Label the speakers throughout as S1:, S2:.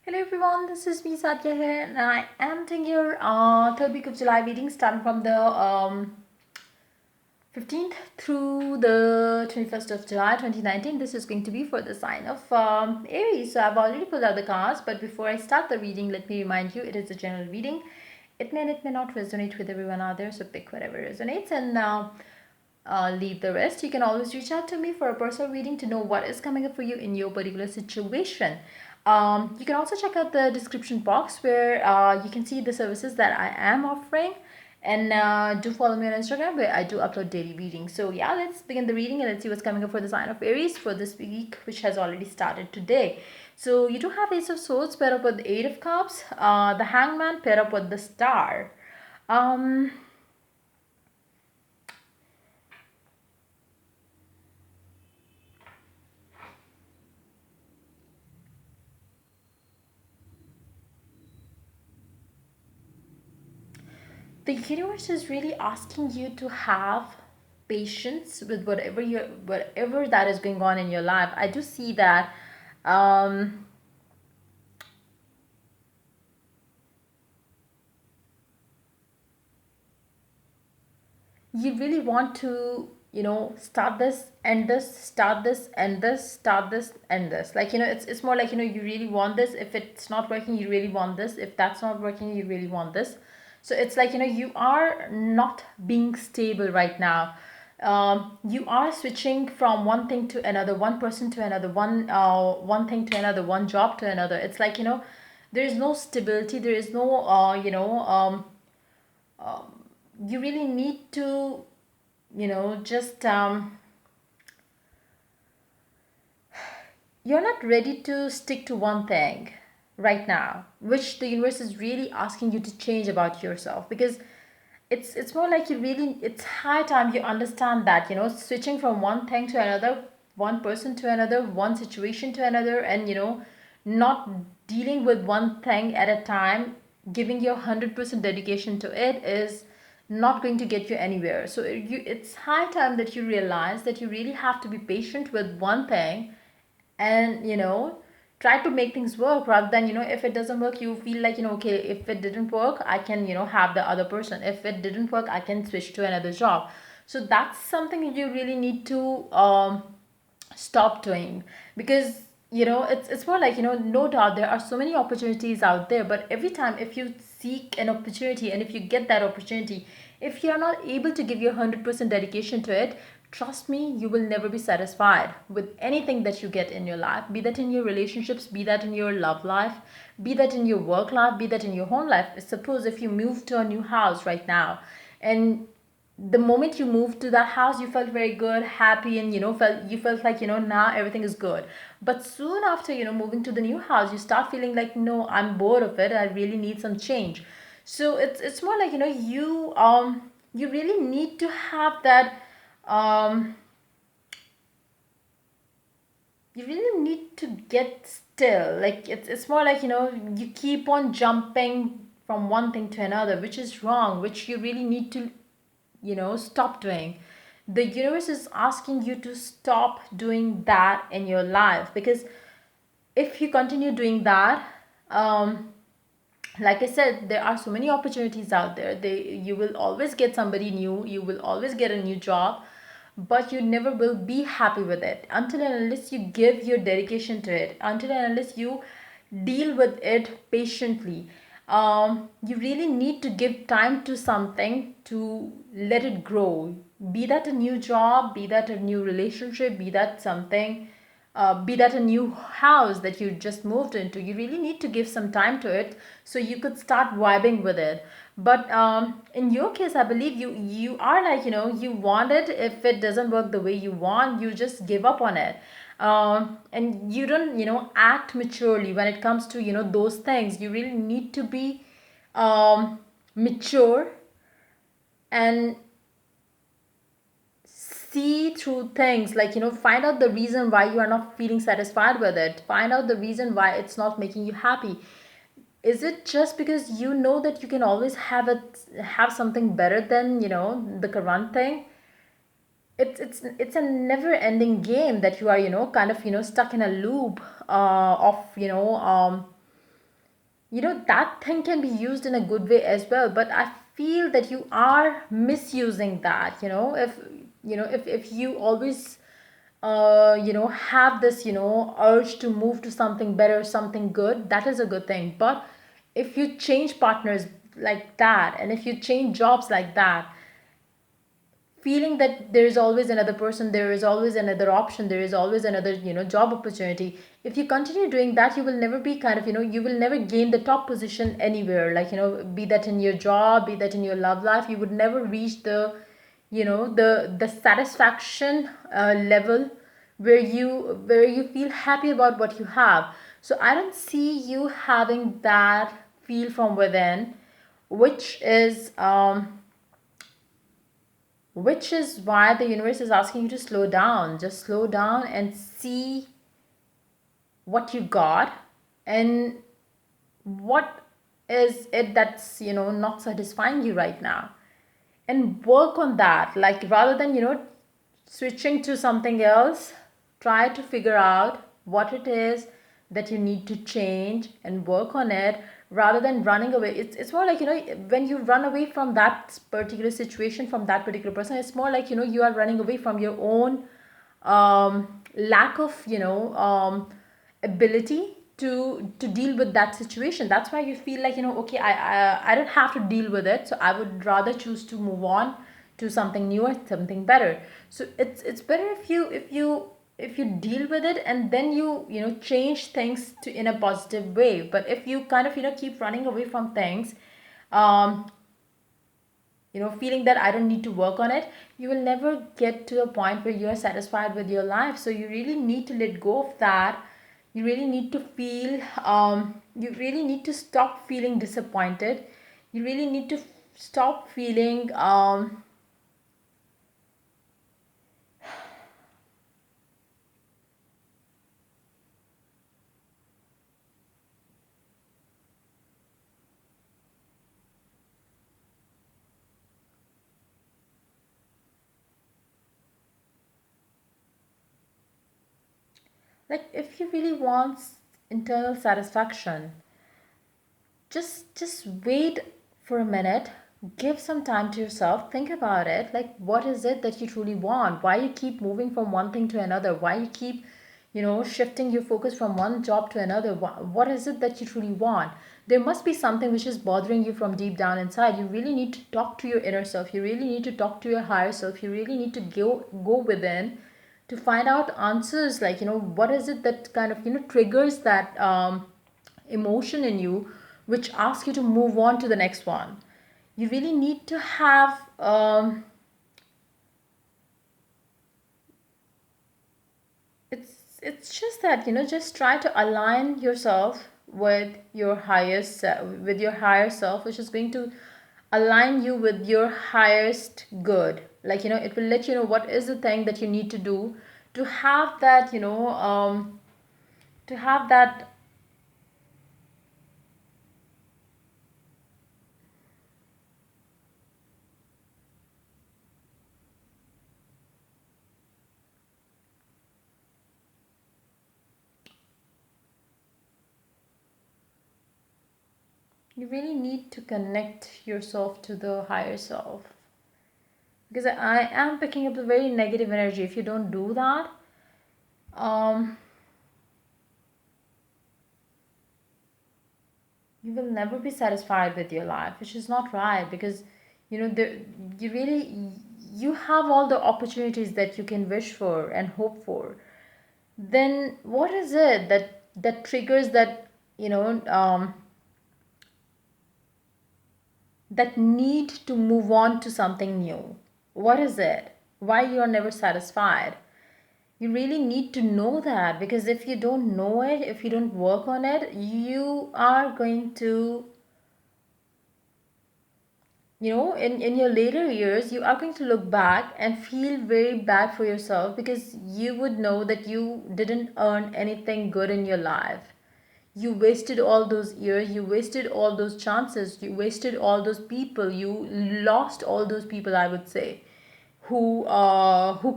S1: Hello everyone, this is me Satya here, and I am doing your third week of July reading starting from the 15th through the 21st of July 2019. This is going to be for the sign of Aries. So I've already pulled out the cards, but before I start the reading, let me remind you it is a general reading. It may not resonate with everyone out there, so pick whatever resonates and leave the rest. You can always reach out to me for a personal reading to know what is coming up for you in your particular situation. You can also check out the description box where you can see the services that I am offering. And do follow me on Instagram where I do upload daily readings. So yeah, let's begin the reading and let's see what's coming up for the sign of Aries for this week, which has already started today. So you do have Ace of Swords paired up with the Eight of Cups, the Hangman paired up with the Star. Um, the universe is really asking you to have patience with whatever that is going on in your life. I do see that um you really want to start this, end this, start this, end this, start this, end this. Like it's more like you really want this. If it's not working, you really want this. If that's not working, you really want this. So it's like you are not being stable right now. You are switching from one thing to another, one person to another, one thing to another, one job to another. It's like there is no stability, there is no you really need to just you're not ready to stick to one thing right now, which the universe is really asking you to change about yourself, because it's more like it's high time you understand that switching from one thing to another, one person to another, one situation to another, and not dealing with one thing at a time, giving your 100% dedication to it is not going to get you anywhere. So it's high time that you realize that you really have to be patient with one thing, and try to make things work, rather than if it doesn't work, you feel like okay, if it didn't work, I can have the other person. If it didn't work, I can switch to another job. So that's something you really need to stop doing, because it's more like no doubt there are so many opportunities out there, but every time if you seek an opportunity and if you get that opportunity, if you're not able to give your 100% dedication to it, trust me, you will never be satisfied with anything that you get in your life, be that in your relationships, be that in your love life, be that in your work life, be that in your home life. Suppose if you move to a new house right now, and the moment you moved to that house, you felt very good, happy, and felt like now everything is good. But soon after moving to the new house, you start feeling like, no, I'm bored of it, I really need some change. So it's more like you really need to have that um you really need to get still. Like it's more like you keep on jumping from one thing to another, which is wrong, which you really need to stop doing. The universe is asking you to stop doing that in your life, because if you continue doing that, like I said, there are so many opportunities out there. You will always get somebody new, you will always get a new job, but you never will be happy with it until and unless you give your dedication to it, until and unless you deal with it patiently. You really need to give time to something to let it grow, be that a new job, be that a new relationship, be that something, be that a new house that you just moved into. You really need to give some time to it so you could start vibing with it. But in your case, I believe you are like you want it. If it doesn't work the way you want, you just give up on it. And you don't act maturely when it comes to those things. You really need to be mature and see through things, like find out the reason why you are not feeling satisfied with it, find out the reason why it's not making you happy. Is it just because you know that you can always have something better than the current thing? It's a never ending game that you are kind of stuck in a loop of that thing can be used in a good way as well, but I feel that you are misusing that. If you always have this urge to move to something better, something good, that is a good thing. But if you change partners like that, and if you change jobs like that, feeling that there is always another person, there is always another option, there is always another job opportunity, if you continue doing that, you will never be kind of you will never gain the top position anywhere, like be that in your job, be that in your love life. You would never reach the satisfaction level where you feel happy about what you have. So I don't see you having that feel from within, which is why the universe is asking you to slow down. Just slow down and see what you got, and what is it that's not satisfying you right now, and work on that. Like, rather than switching to something else, try to figure out what it is that you need to change and work on it, rather than running away. It's more like, when you run away from that particular situation, from that particular person, it's more like, you are running away from your own lack of ability to deal with that situation. That's why you feel like, okay, I don't have to deal with it, so I would rather choose to move on to something newer, something better. So it's better if you deal with it, and then you change things to in a positive way. But if you kind of keep running away from things, um feeling that I don't need to work on it, you will never get to a point where you are satisfied with your life. So you really need to let go of that. You really need to feel, you really need to stop feeling disappointed. You really need to stop feeling, like, if you really want internal satisfaction, just wait for a minute, give some time to yourself, think about it. Like, what is it that you truly want? Why you keep moving from one thing to another? Why you keep shifting your focus from one job to another? What is it that you truly want? There must be something which is bothering you from deep down inside. You really need to talk to your inner self. You really need to talk to your higher self. You really need to go within to find out answers. Like, what is it that kind of triggers that emotion in you, which asks you to move on to the next one. You really need to have, it's just that, just try to align yourself with your with your higher self, which is going to align you with your highest good. Like, it will let you know what is the thing that you need to do to have that, to have that. You really need to connect yourself to the higher self, because I am picking up a very negative energy. If you don't do that, um, you will never be satisfied with your life, which is not right. Because there, you really, you have all the opportunities that you can wish for and hope for. Then what is it that triggers that, that need to move on to something new? What is it? Why you are never satisfied? You really need to know that, because if you don't know it, if you don't work on it, you are going to, in your later years, you are going to look back and feel very bad for yourself, because you would know that you didn't earn anything good in your life. You wasted all those years, you wasted all those chances, you wasted all those people, you lost all those people, I would say, who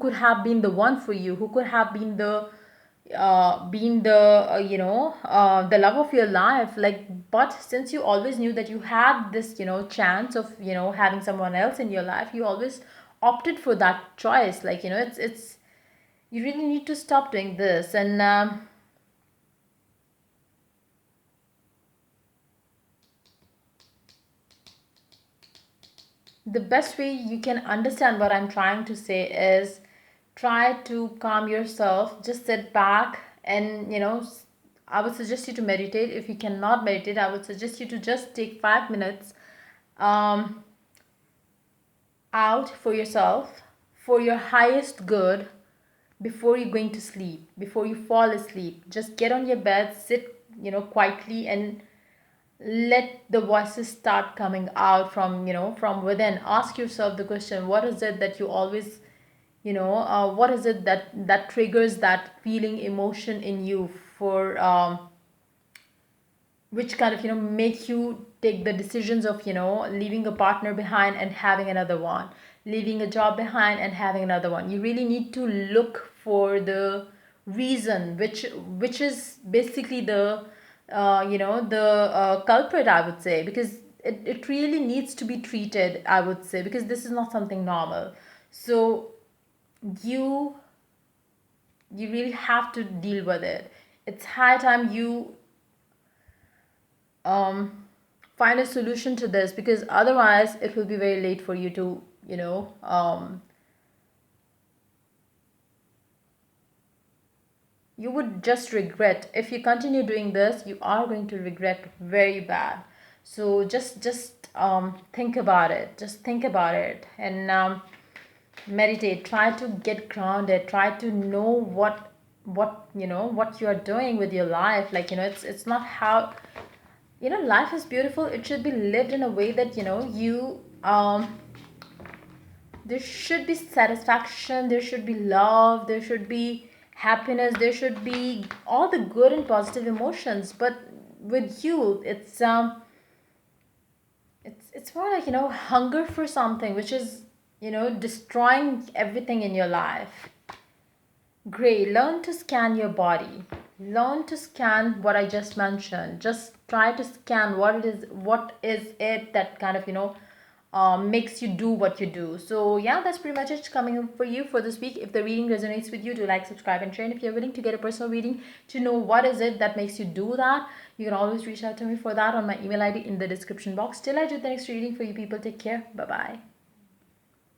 S1: could have been the one for you, who could have been the love of your life. Like, But since you always knew that you had this, chance of, having someone else in your life, you always opted for that choice. Like, it's you really need to stop doing this. And the best way you can understand what I'm trying to say is try to calm yourself. Just sit back and, I would suggest you to meditate. If you cannot meditate, I would suggest you to just take 5 minutes um, out for yourself, for your highest good, before you're going to sleep, before you fall asleep. Just get on your bed, sit, quietly, and let the voices start coming out from, from within. Ask yourself the question, what is it that you always, what is it that triggers that feeling, emotion in you, for which kind of, make you take the decisions of, leaving a partner behind and having another one, leaving a job behind and having another one. You really need to look for the reason, which is basically the culprit, I would say, because it really needs to be treated, I would say, because this is not something normal. So you you really have to deal with it. It's high time you um, find a solution to this, because otherwise it will be very late for you to, you would just regret. If you continue doing this, you are going to regret very bad. So just think about it. Just think about it, and meditate. Try to get grounded. Try to know what you are doing with your life. Like, it's not how, life is beautiful. It should be lived in a way that, you there should be satisfaction, there should be love, there should be happiness, there should be all the good and positive emotions. But with you, it's more like, hunger for something which is, destroying everything in your life. Gray, learn to scan your body. Learn to scan what I just mentioned. Just try to scan what is it that kind of, makes you do what you do. So yeah, that's pretty much it coming up for you for this week. If the reading resonates with you, do like, subscribe, and share. And if you're willing to get a personal reading to know what is it that makes you do that, you can always reach out to me for that on my email ID in the description box. Till I do the next reading for you people, take care. Bye bye.